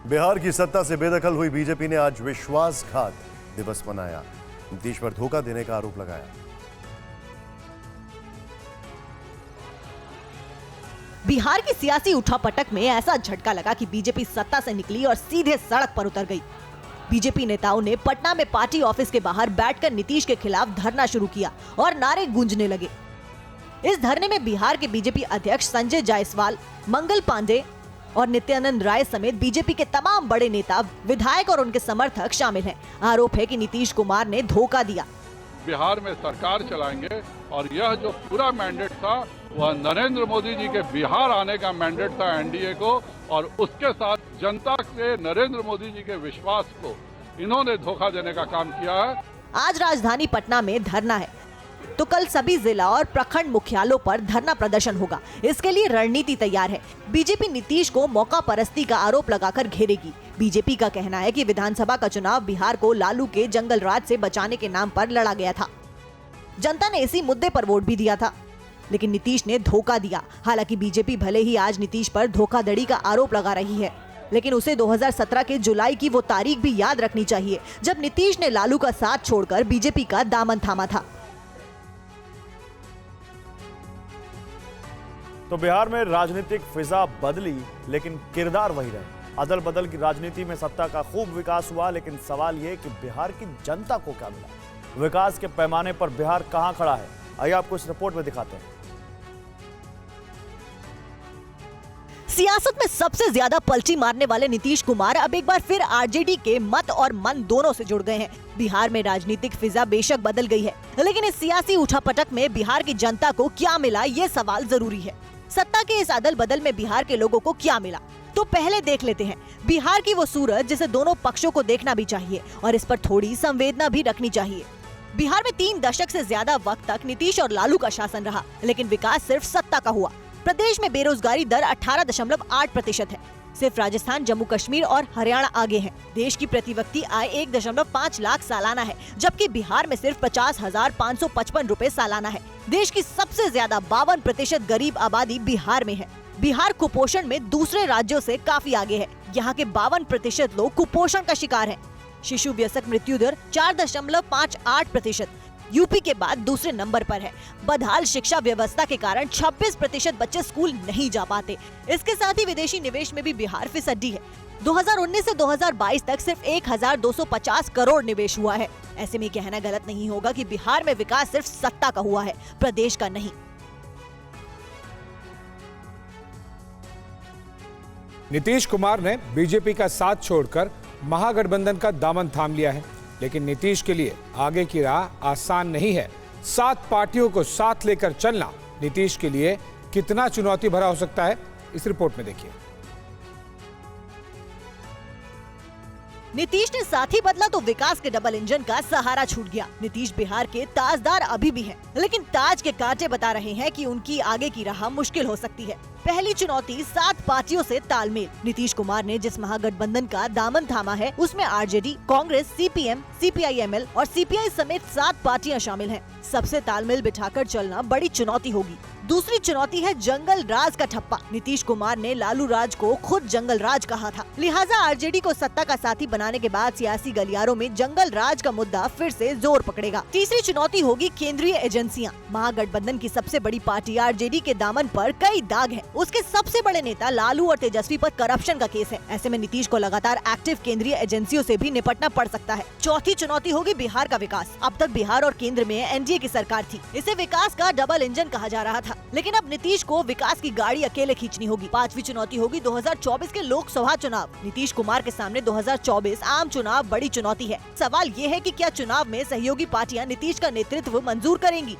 बिहार की सत्ता से बेदखल हुई बीजेपी ने आज विश्वासघात दिवस मनाया। नीतीश पर धोखा देने का आरोप लगाया। बिहार की सियासी उठापटक में ऐसा झटका लगा कि बीजेपी सत्ता से निकली और सीधे सड़क पर उतर गई। बीजेपी नेताओं ने पटना में पार्टी ऑफिस के बाहर बैठकर नीतीश के खिलाफ धरना शुरू किया और नारे गूंजने लगे। इस धरने में बिहार के बीजेपी अध्यक्ष संजय जायसवाल, मंगल पांडे और नित्यानंद राय समेत बीजेपी के तमाम बड़े नेता, विधायक और उनके समर्थक शामिल हैं। आरोप है कि नीतीश कुमार ने धोखा दिया। बिहार में सरकार चलाएंगे और यह जो पूरा मैंडेट था वह नरेंद्र मोदी जी के बिहार आने का मैंडेट था एनडीए को, और उसके साथ जनता के नरेंद्र मोदी जी के विश्वास को इन्होंने धोखा देने का काम किया है। आज राजधानी पटना में धरना है तो कल सभी जिला और प्रखंड मुख्यालयों पर धरना प्रदर्शन होगा। इसके लिए रणनीति तैयार है। बीजेपी नीतीश को मौका परस्ती का आरोप लगाकर घेरेगी। बीजेपी का कहना है कि विधानसभा का चुनाव बिहार को लालू के जंगल राज से बचाने के नाम पर लड़ा गया था। जनता ने इसी मुद्दे पर वोट भी दिया था, लेकिन नीतीश ने धोखा दिया। हालांकि बीजेपी भले ही आज नीतीश पर धोखाधड़ी का आरोप लगा रही है, लेकिन उसे 2017 के जुलाई की वो तारीख भी याद रखनी चाहिए जब नीतीश ने लालू का साथ छोड़कर बीजेपी का दामन थामा था। तो बिहार में राजनीतिक फिजा बदली, लेकिन किरदार वही रहे। अदल बदल की राजनीति में सत्ता का खूब विकास हुआ, लेकिन सवाल यह कि बिहार की जनता को क्या मिला। विकास के पैमाने पर बिहार कहां खड़ा है, आइए आपको इस रिपोर्ट में दिखाते हैं। सियासत में सबसे ज्यादा पलटी मारने वाले नीतीश कुमार अब एक बार फिर आरजेडी के मत और मन दोनों से जुड़ गए हैं। बिहार में राजनीतिक फिजा बेशक बदल गई है, लेकिन इस सियासी उठापटक में बिहार की जनता को क्या मिला, ये सवाल जरूरी है। सत्ता के इस अदल बदल में बिहार के लोगों को क्या मिला, तो पहले देख लेते हैं बिहार की वो सूरत जिसे दोनों पक्षों को देखना भी चाहिए और इस पर थोड़ी संवेदना भी रखनी चाहिए। बिहार में 3 दशक से ज्यादा वक्त तक नीतीश और लालू का शासन रहा, लेकिन विकास सिर्फ सत्ता का हुआ। प्रदेश में बेरोजगारी दर 18.8% है। सिर्फ राजस्थान, जम्मू कश्मीर और हरियाणा आगे हैं। देश की प्रति व्यक्ति आय 1.5 लाख सालाना है, जबकि बिहार में सिर्फ 50,555 रुपए सालाना है। देश की सबसे ज्यादा 52% गरीब आबादी बिहार में है। बिहार कुपोषण में दूसरे राज्यों से काफी आगे है। यहाँ के 52% लोग कुपोषण का शिकार हैं। शिशु वयस्क मृत्यु दर 4.58%, यूपी के बाद दूसरे नंबर पर है। बदहाल शिक्षा व्यवस्था के कारण 26% बच्चे स्कूल नहीं जा पाते। इसके साथ ही विदेशी निवेश में भी बिहार फिसड्डी है। 2019 से 2022 तक सिर्फ 1250 करोड़ निवेश हुआ है। ऐसे में कहना गलत नहीं होगा कि बिहार में विकास सिर्फ सत्ता का हुआ है, प्रदेश का नहीं। नीतीश कुमार ने बीजेपी का साथ छोड़कर महागठबंधन का दामन थाम लिया है, लेकिन नीतीश के लिए आगे की राह आसान नहीं है। 7 पार्टियों को साथ लेकर चलना नीतीश के लिए कितना चुनौती भरा हो सकता है, इस रिपोर्ट में देखिए। नीतीश ने साथी बदला तो विकास के डबल इंजन का सहारा छूट गया। नीतीश बिहार के ताजदार अभी भी हैं, लेकिन ताज के कांटे बता रहे हैं कि उनकी आगे की राह मुश्किल हो सकती है। पहली चुनौती 7 पार्टियों से तालमेल। नीतीश कुमार ने जिस महागठबंधन का दामन थामा है, उसमें आरजेडी, कांग्रेस, सीपीएम, सीपीआईएमएल और सीपीआई समेत 7 पार्टियां शामिल हैं। सबसे तालमेल बिठाकर चलना बड़ी चुनौती होगी। दूसरी चुनौती है जंगल राज का ठप्पा। नीतीश कुमार ने लालू राज को खुद जंगल राज कहा था, लिहाजा आरजेडी को सत्ता का साथी बनाने के बाद सियासी गलियारों में जंगल राज का मुद्दा फिर से जोर पकड़ेगा। तीसरी चुनौती होगी केंद्रीय एजेंसियां। महागठबंधन की सबसे बड़ी पार्टी आरजेडी के दामन पर कई दाग हैं। उसके सबसे बड़े नेता लालू और तेजस्वी पर करप्शन का केस है। ऐसे में नीतीश को लगातार एक्टिव केंद्रीय एजेंसियों से भी निपटना पड़ सकता है। चौथी चुनौती होगी बिहार का विकास। अब तक बिहार और केंद्र में एनडीए की सरकार थी, इसे विकास का डबल इंजन कहा जा रहा था, लेकिन अब नीतीश को विकास की गाड़ी अकेले खींचनी होगी। 5वीं चुनौती होगी 2024 के लोकसभा चुनाव। नीतीश कुमार के सामने 2024 आम चुनाव बड़ी चुनौती है। सवाल ये है कि क्या चुनाव में सहयोगी पार्टियां नीतीश का नेतृत्व मंजूर करेंगी।